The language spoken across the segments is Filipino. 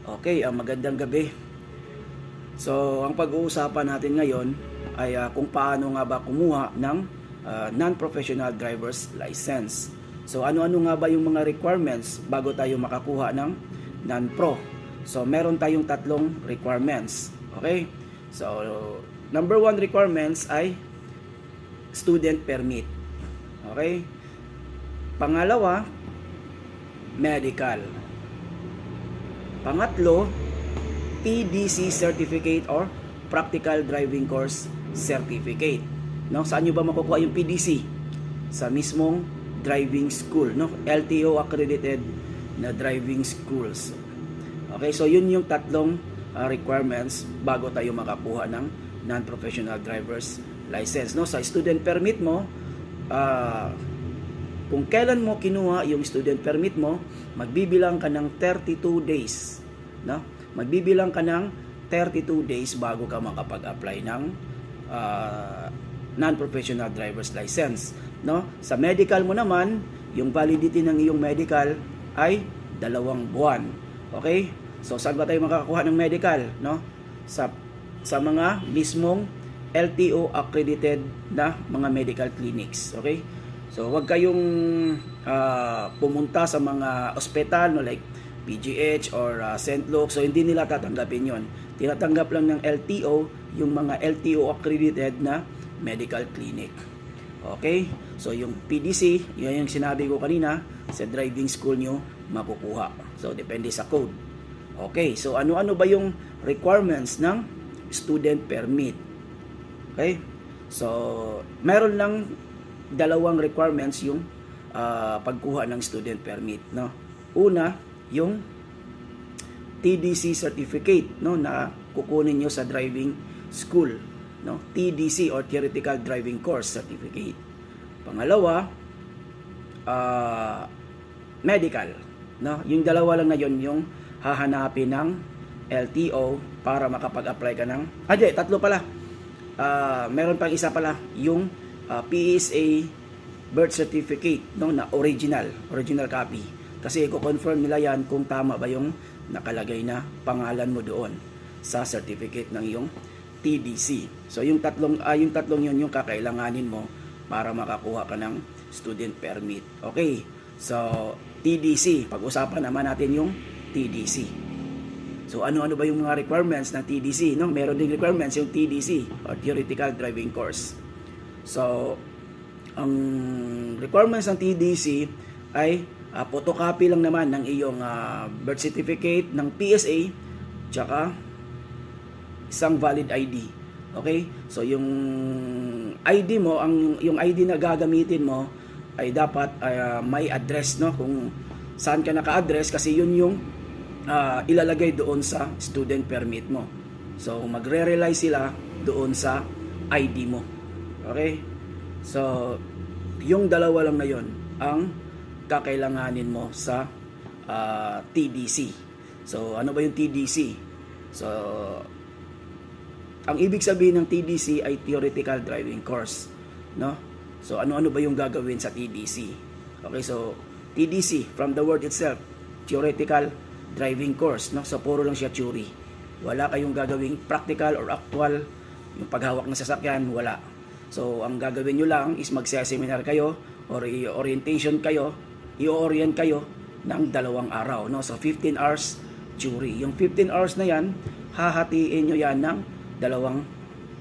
Okay, magandang gabi. So, ang pag-uusapan natin ngayon ay kung paano nga ba kumuha ng non-professional driver's license. So, ano-ano nga ba yung mga requirements bago tayo makakuha ng non-pro? So, meron tayong tatlong requirements. Okay? So, number one requirements ay student permit. Okay? Pangalawa, medical. Pangatlo, PDC certificate or practical driving course certificate. No, saan niyo ba makukuha yung PDC? Sa mismong driving school, no? LTO accredited na driving schools. Okay, so yun yung tatlong requirements bago tayo makakuha ng non-professional driver's license, no? Sa student permit mo, kung kailan mo kinuha yung student permit mo, magbibilang ka ng 32 days, no? Magbibilang ka ng 32 days bago ka makapag-apply ng non-professional driver's license, no? Sa medical mo naman, yung validity ng iyong medical ay 2 buwan. Okay? So saan ba tayo makakakuha ng medical, no? Sa mga mismong LTO accredited na mga medical clinics. Okay? So, wag kayong pumunta sa mga ospital, no, like PGH or St. Luke. So, hindi nila tatanggapin yon. Tinatanggap lang ng LTO yung mga LTO accredited na medical clinic. Okay? So, yung PDC, yun yung sinabi ko kanina, sa driving school nyo makukuha. So, depende sa code. Okay? So, ano-ano ba yung requirements ng student permit? Okay? So, meron lang dalawang requirements yung pagkuha ng student permit, no? Una, yung TDC certificate, no, na kukunin niyo sa driving school, no? TDC or Theoretical Driving Course Certificate. Pangalawa, medical, no? Yung dalawa lang na yon yung hahanapin ng LTO para makapag-apply ka ng tatlo pala. Meron pang isa pala, yung PSA birth certificate, no, na original copy, kasi i-confirm nila yan kung tama ba yung nakalagay na pangalan mo doon sa certificate ng iyong TDC. So yung tatlong yun yung kakailanganin mo para makakuha ka ng student permit. Okay, so TDC, pag-usapan naman natin yung TDC. So ano-ano ba yung mga requirements ng TDC, no? Meron ding requirements yung TDC or Theoretical Driving Course. So, ang requirements ng TDC ay photocopy lang naman ng iyong birth certificate, ng PSA, tsaka isang valid ID. Okay? So, yung ID mo, yung ID na gagamitin mo ay dapat may address, no? Kung saan ka naka-address, kasi yun yung ilalagay doon sa student permit mo. So, magre-rely sila doon sa ID mo. Okay? So, yung dalawa lang na yon ang kakailanganin mo sa TDC. So, ano ba yung TDC? So, ang ibig sabihin ng TDC ay Theoretical Driving Course, no? So, ano-ano ba yung gagawin sa TDC? Okay, so TDC, from the word itself, Theoretical Driving Course, no? So, puro lang siya theory. Wala kayong gagawing practical or actual, yung paghawak ng sasakyan, wala. So, ang gagawin nyo lang is magse-seminar kayo or i-orientation kayo, i-orient kayo ng 2 araw, no? So, 15 hours theory. Yung 15 hours na yan, hahatiin nyo yan ng 2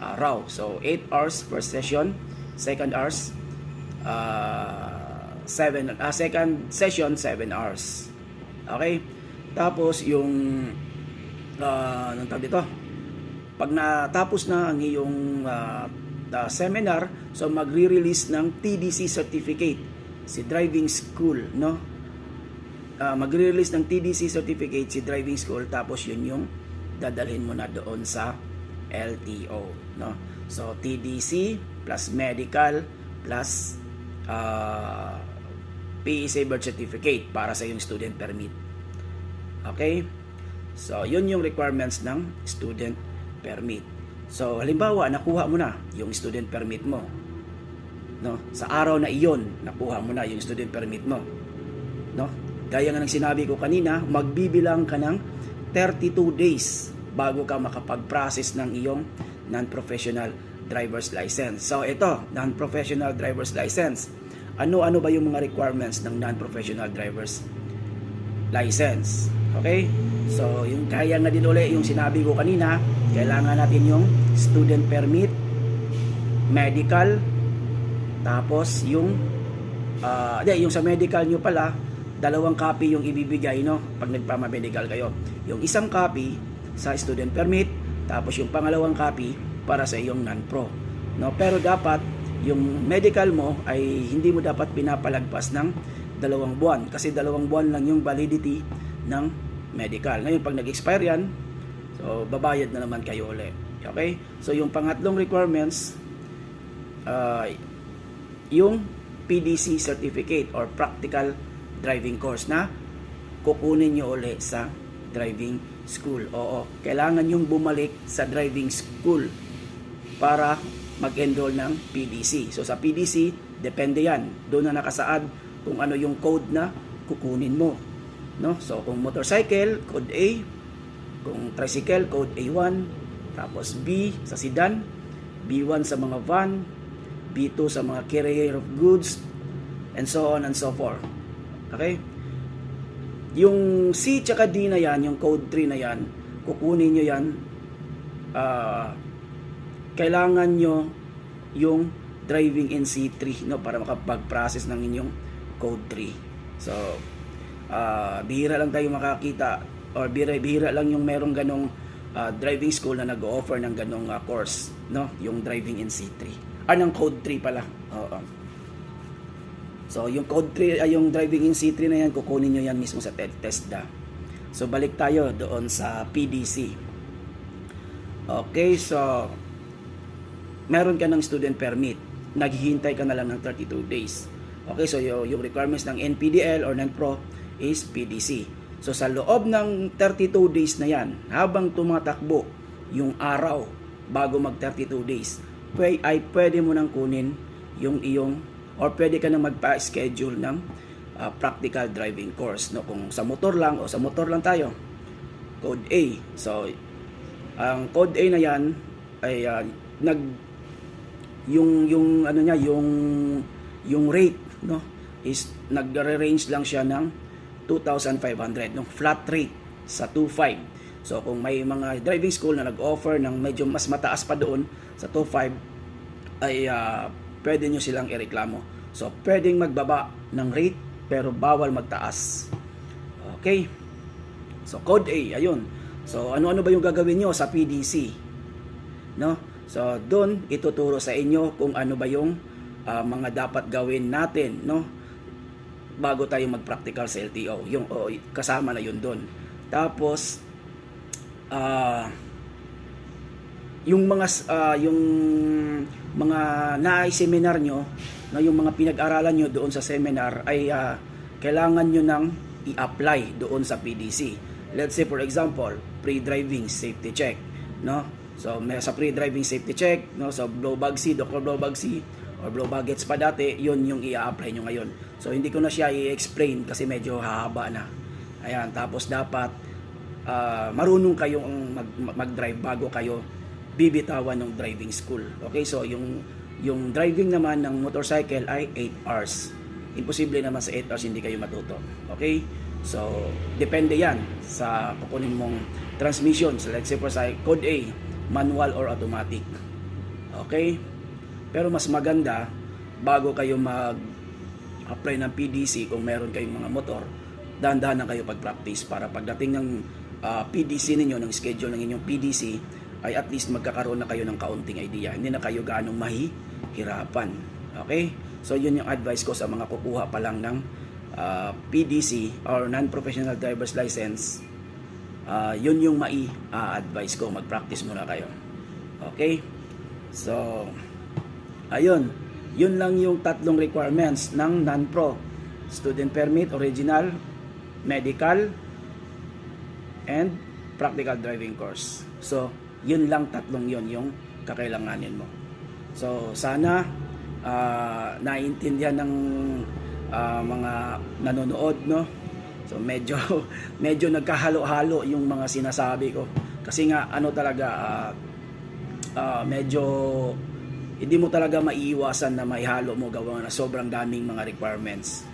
araw. So, 8 hours first session, second session 7 hours. Okay? Tapos, yung anong tawag dito? Pag natapos na ang iyong seminar, so magre-release ng TDC certificate si driving school, no? Magre-release ng TDC certificate si driving school, tapos yun yung dadalhin mo na doon sa LTO, no? So TDC plus medical plus PSA birth certificate para sa iyong student permit. Okay? So yun yung requirements ng student permit. So, halimbawa, nakuha mo na yung student permit mo, no? Sa araw na iyon, nakuha mo na yung student permit mo, no? Gaya nga ng sinabi ko kanina, magbibilang ka ng 32 days bago ka makapag-process ng iyong non-professional driver's license. So ito, non-professional driver's license. Ano-ano ba yung mga requirements ng non-professional driver's license? Okay? So, yung kaya nga din ulit yung sinabi ko kanina, kailangan natin yung student permit, medical, tapos yung yung sa medical nyo pala, 2 copy yung ibibigay, no, pag nagpama-medical kayo. Yung isang copy sa student permit, tapos yung pangalawang copy para sa iyong non-pro, no. Pero dapat yung medical mo ay hindi mo dapat pinapalagpas ng 2 buwan, kasi 2 buwan lang yung validity ng medical. Ngayon pag nag-expire yan, so babayad na naman kayo ulit. Okay? So yung pangatlong requirements, yung PDC certificate or practical driving course na kukunin nyo ulit sa driving school. Oo, kailangan yung bumalik sa driving school para mag-enroll ng PDC. So sa PDC, depende yan. Doon na nakasaad kung ano yung code na kukunin mo, no? So kung motorcycle, code A; kung tricycle, code A1; tapos B sa sedan, B1 sa mga van, B2 sa mga carrier of goods, and so on and so forth. Okay? Yung C tsaka D na yan, yung code 3 na yan, kukunin nyo yan, kailangan nyo yung driving NC3, no, para makapag-process ng inyong code 3. So bihira lang tayo makakita, or bihira lang yung merong ganong driving school na nag-offer ng ganong course, no, yung driving NC3 ng code 3 pala. Oo. So yung code 3 ay yung driving NC3 na yan, kukunin nyo yan mismo sa TESDA. So balik tayo doon sa PDC. Okay, so meron ka ng student permit, naghihintay ka na lang ng 32 days. Okay, so yung requirements ng NPDL or non-pro is PDC. So sa loob ng 32 days na yan, habang tumatakbo yung araw bago mag 32 days, ay pwede mo nang kunin yung iyong, or pwede ka nang magpa-schedule ng practical driving course, no? Kung sa motor lang, o sa motor lang tayo, code A. So ang code A na yan ay yung ano niya, yung rate, no, is nagre-range lang siya ng 2,500, no, flat rate sa 2,500. So kung may mga driving school na nag-offer ng medyo mas mataas pa doon sa 2,500, ay pwede nyo silang ireklamo. So pwedeng magbaba ng rate pero bawal magtaas. Okay, so code A, ayun. So ano-ano ba yung gagawin nyo sa PDC, no? So doon ituturo sa inyo kung ano ba yung mga dapat gawin natin, no, bago tayo mag-practical sa LTO. Yung kasama na yun doon. Tapos yung mga na-seminar nyo, no, yung mga pinag-aralan nyo doon sa seminar ay kailangan nyo nang i-apply doon sa PDC. Let's say for example, pre-driving safety check, no? So may sa pre-driving safety check, no, so blow bag C, Dr. blow bag C or blow baggets pa dati, yun yung i-apply nyo ngayon. So hindi ko na siya i-explain kasi medyo hahaba na. Ayan, tapos dapat marunong kayong mag-drive bago kayo bibitawan ng driving school. Okay, so yung driving naman ng motorcycle ay 8 hours. Imposible naman sa 8 hours hindi kayo matuto. Okay, so depende yan sa kukunin mong transmission. So let's say for sa code A, manual or automatic. Okay, pero mas maganda bago kayo mag-apply ng PDC, kung meron kayong mga motor, dahan-dahan na kayo pag-practice para pagdating ng PDC ninyo, ng schedule ng inyong PDC, ay at least magkakaroon na kayo ng kaunting idea. Hindi na kayo ganong mahihirapan. Okay? So yun yung advice ko sa mga kukuha pa lang ng PDC or non-professional driver's license. Yun yung advice ko. Mag-practice muna kayo. Okay? So ayun. Yun lang yung 3 requirements ng non-pro: student permit, original, medical, and practical driving course. So yun lang 3 yun yung kakailanganin mo. So sana naiintindihan ng mga nanonood, no? So medyo medyo nagkahalo-halo yung mga sinasabi ko. Kasi nga ano talaga medyo hindi mo talaga maiiwasan na maihalo mo gawa na sobrang daming mga requirements,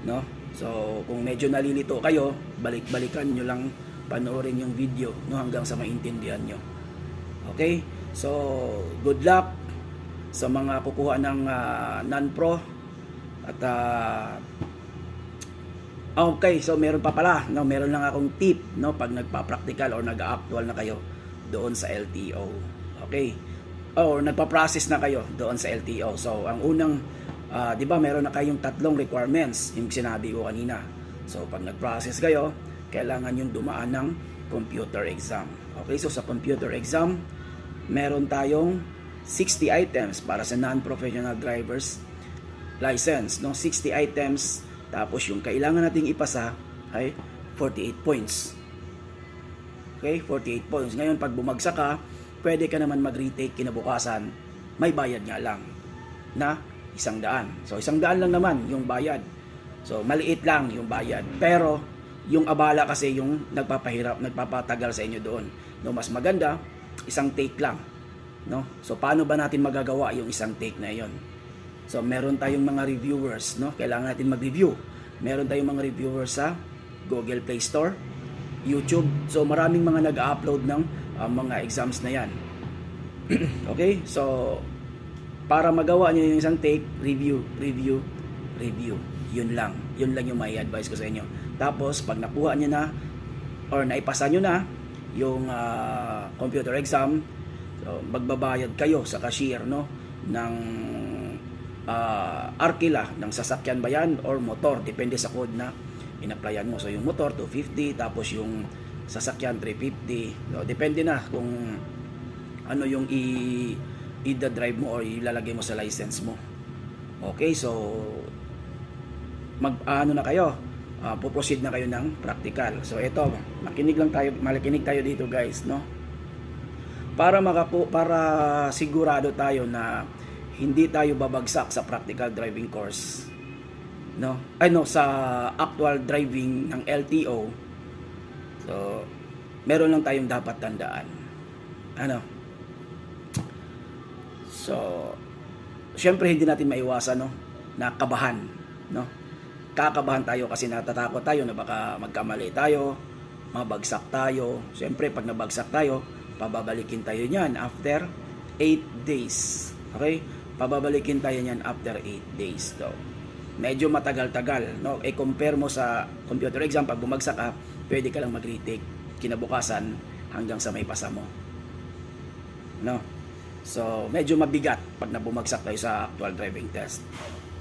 no? So kung medyo nalilito kayo, balik-balikan nyo lang, panoorin yung video, no, hanggang sa maintindihan nyo. Okay? So good luck sa mga kukuha ng non-pro at okay, so meron pa pala, no, meron lang akong tip, no, pag nagpa-practical or nag-actual na kayo doon sa LTO. Okay? Or nagpa-process na kayo doon sa LTO. So ang unang 'di ba meron na kayong tatlong requirements yung sinabi ko kanina. So pag nag-process kayo, kailangan yung dumaan ng computer exam. Okay, so sa computer exam, meron tayong 60 items para sa non-professional drivers license, no? 60 items, tapos yung kailangan nating ipasa ay 48 points. Okay, 48 points. Ngayon pag bumagsak ka, pwede ka naman mag-retake kinabukasan, may bayad nga lang na 100. So 100 lang naman yung bayad. So maliit lang yung bayad. Pero yung abala kasi yung nagpapahirap, nagpapatagal sa inyo doon. No, mas maganda isang take lang, no? So paano ba natin magagawa yung isang take na 'yon? So meron tayong mga reviewers, no? Kailangan natin mag-review. Meron tayong mga reviewers sa Google Play Store, YouTube. So maraming mga nag-upload ng mga exams na yan. Okay? So para magawa niyo yung isang take, review. Yun lang yung may advice ko sa inyo. Tapos pag nakuha niyo na or naipasa niyo na yung computer exam, so magbabayad kayo sa cashier, no, ng arkila ng sasakyan ba yan or motor, depende sa code na in-applyan mo. So yung motor 250, tapos yung sasakyan 350. So depende na kung ano yung i-drive mo or ilalagay mo sa license mo. Okay, so ano na kayo, puproceed na kayo ng practical. So ito, makinig tayo dito guys, no? Para sigurado tayo na hindi tayo babagsak sa practical driving course, no? Sa actual driving ng LTO. So meron lang tayong dapat tandaan. So syempre hindi natin maiwasan, no, na kabahan, no? Kakabahan tayo kasi natatakot tayo na baka magkamali tayo, mabagsak tayo. Syempre pag nabagsak tayo, pababalikin tayo niyan after 8 days. Okay? Pababalikin tayo niyan after 8 days daw. Medyo matagal-tagal, no? Compare mo sa computer exam, pag bumagsak ka, pwede ka lang mag-retake kinabukasan hanggang sa may pasa mo. No? So, medyo mabigat pag nabumagsak tayo sa actual driving test.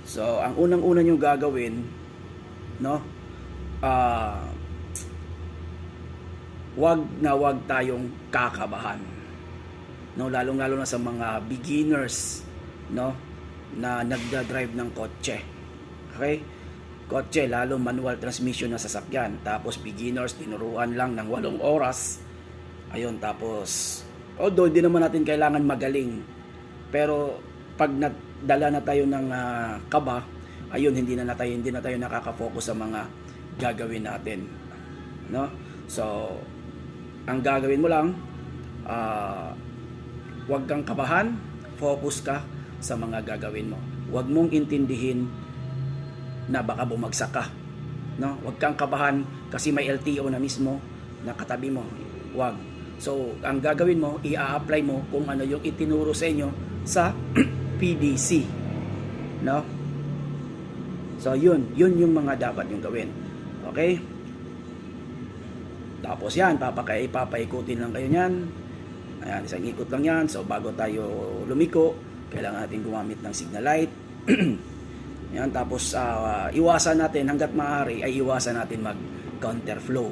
So, ang unang-una nyo gagawin, no? Wag tayong kakabahan. No, lalong-lalo na sa mga beginners, no, na nagda-drive ng kotse. Okay? Kotse, lalo manual transmission na sasakyan. Tapos beginners, tinuruan lang ng 8 oras. Ayun, tapos although di naman natin kailangan magaling, pero pag nadala na tayo ng kaba, ayun, hindi na tayo nakaka-focus sa mga gagawin natin, no? So ang gagawin mo lang, huwag kang kabahan, focus ka sa mga gagawin mo. Huwag mong intindihin na baka bumagsak ka, no? Huwag kang kabahan kasi may LTO na mismo na katabi mo. Huwag. So ang gagawin mo, i-apply mo kung ano yung itinuro sa inyo sa PDC, no? So yun yung mga dapat yung gawin. Okay? Tapos yan, papaikutin lang kayo niyan. Ayan, isang ikot lang yan. So bago tayo lumiko, kailangan natin gumamit ng signal light. Yan, tapos iwasan natin, hanggat maaari ay iwasan natin mag counterflow.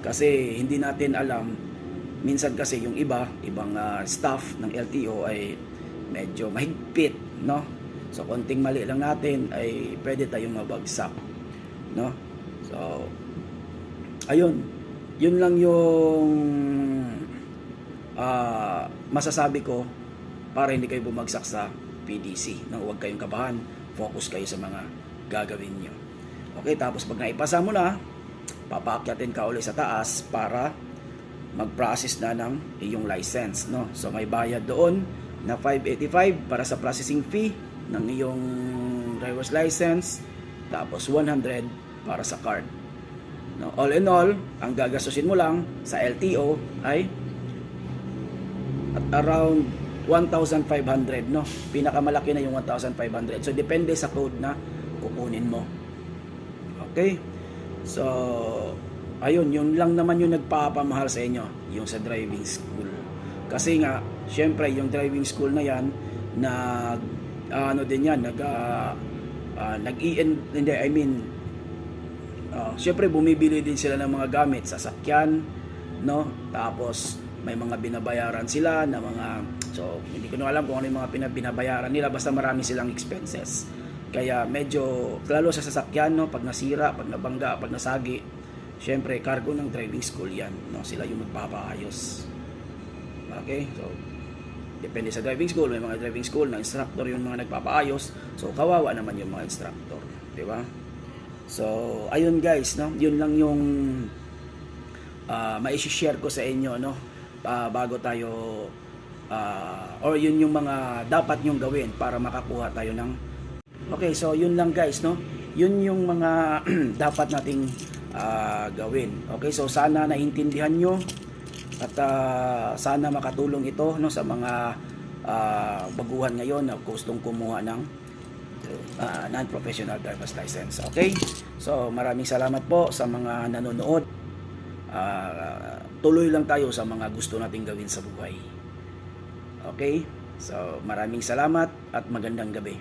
Kasi hindi natin alam, minsan kasi yung ibang staff ng LTO ay medyo mahigpit, no? So konting mali lang natin ay pwede tayong mabagsak, no? So ayun, yun lang yung masasabi ko para hindi kayo bumagsak sa PDC. No, huwag kayong kabahan, focus kayo sa mga gagawin nyo. Okay, tapos pag naipasa mo na, papaakyatin ka ulit sa taas para mag-process na ng iyong license, no? So may bayad doon na 585 para sa processing fee ng iyong driver's license, tapos 100 para sa card. No, all in all, ang gagastusin mo lang sa LTO ay at around 1,500, no? Pinakamalaki na yung 1,500. So depende sa code na kukunin mo. Okay? So ayun, yun lang naman yung nagpapamahal sa inyo, yung sa driving school. Kasi nga, syempre, yung driving school na yan, syempre, bumibili din sila ng mga gamit, sasakyan, no? Tapos, may mga binabayaran sila na mga, so, hindi ko na alam kung ano yung mga binabayaran nila, basta marami silang expenses. Kaya medyo, lalo sa sasakyan, no? Pag nasira, pag nabangga, pag nasagi, syempre, cargo ng driving school yan, no? Sila yung magpapaayos. Okay? So, depende sa driving school. May mga driving school na instructor yung mga nagpapaayos. So, kawawa naman yung mga instructor. Di ba? So, ayun guys, no? Yun lang yung mai-share ko sa inyo, no? Bago tayo or yun yung mga dapat nyong gawin para makakuha tayo ng okay, so yun lang guys, no? Yun yung mga dapat nating gawin. Okay, so sana naintindihan nyo at sana makatulong ito, no, sa mga baguhan ngayon na gustong kumuha ng non-professional driver's license. Okay, so maraming salamat po sa mga nanonood. Tuloy lang tayo sa mga gusto nating gawin sa buhay. Okay, so maraming salamat at magandang gabi.